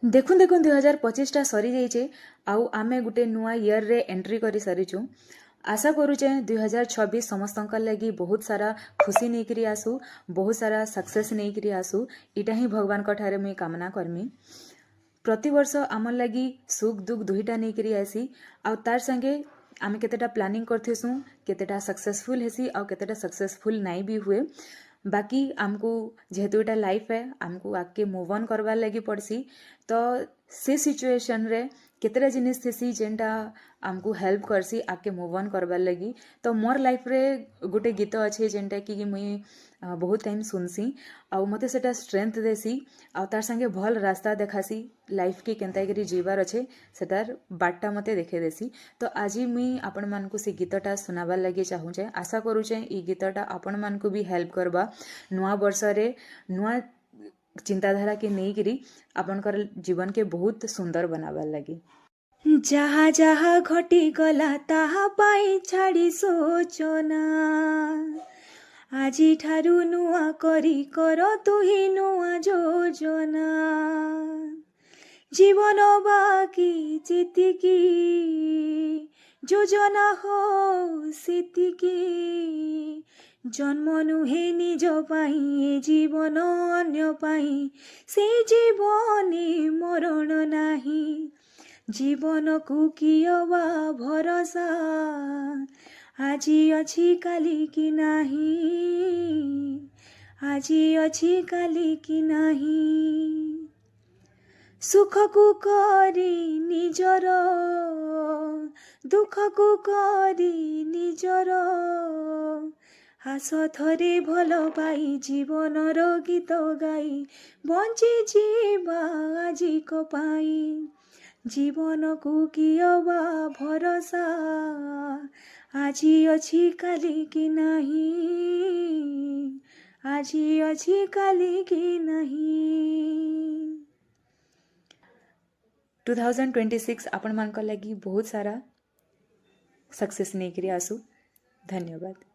देखुन देखुन 2025टा सरी जाइए आउ आमे गुटे नुआ इयर रे एंट्री करी सरीचु। आशा करुचे 2026 समस्त लगी बहुत सारा खुशी नहीं करी आसू, बहुत सारा सक्सेस नहीं करी आसू। इटा ही भगवान का ठारे मुई कामना करमी। प्रति वर्ष आमर लगी सुख दुख दुईटा नहीं करी आसी आउ तार संगे आमे केतेटा प्लानिंग करथिसु, केतेटा सक्सेसफुल हेसी आउ केतेटा सक्सेसफुल नहीं भी हुए। बाकी आमको जेहेतु एटा लाइफ है, आमको आगे मूव ऑन करवार लगी पड़सी। तो से सिचुएशन रे केतेटा जिनिस थेसी जेनटा आमको हेल्प करसी आगे मूव ऑन करवार लगी। तो मोर लाइफ रे गोटे गीत अच्छे जेनटा कि मुई बहुत टाइम सुनसी आउ मते सेटा स्ट्रेंथ देसी आउ तार संगे भल रास्ता देखासी लाइफ के केनता करी जीवार अच्छे सेटार बाटटा मते देखे देसी। तो आज मुई आपण मानकु से गीतटा सुनाबार लगी चाहूचे। आशा करूचे ई गीतटा आपण मानकु भी हेल्प करबा नुआ वर्ष रे नुआ चिंताधारा के नहीं करी आपनकर जीवन के बहुत सुंदर बनाबार लगी। जहाँ जहाँ घटी गला ताहा पाई छाड़ी सोचना, आजी ठारू नुआ करी कर तुही नुआ योजना। जीवन बाकी जेतिकी योजना हो सेतिकी, जन्म नुहे निज पाई जीवन अन्य पाई, से जीवने मरण नाही। जीवन को कियवा भरोसा, आजी अछि काली की नाही, आजी अछि काली की नाही। सुख को करी निजर, दुख को करी निजर, हास थरे भल पाई जीवनर गीत गाई, बंची जीवा आजी को पाई। जीवन को कियवा भरोसा, आजी अछि काली की नाही, आजी अछि काली की नहीं। 2026 आपण मान लगी बहुत सारा सक्सेस नहीं करी आसू। धन्यवाद।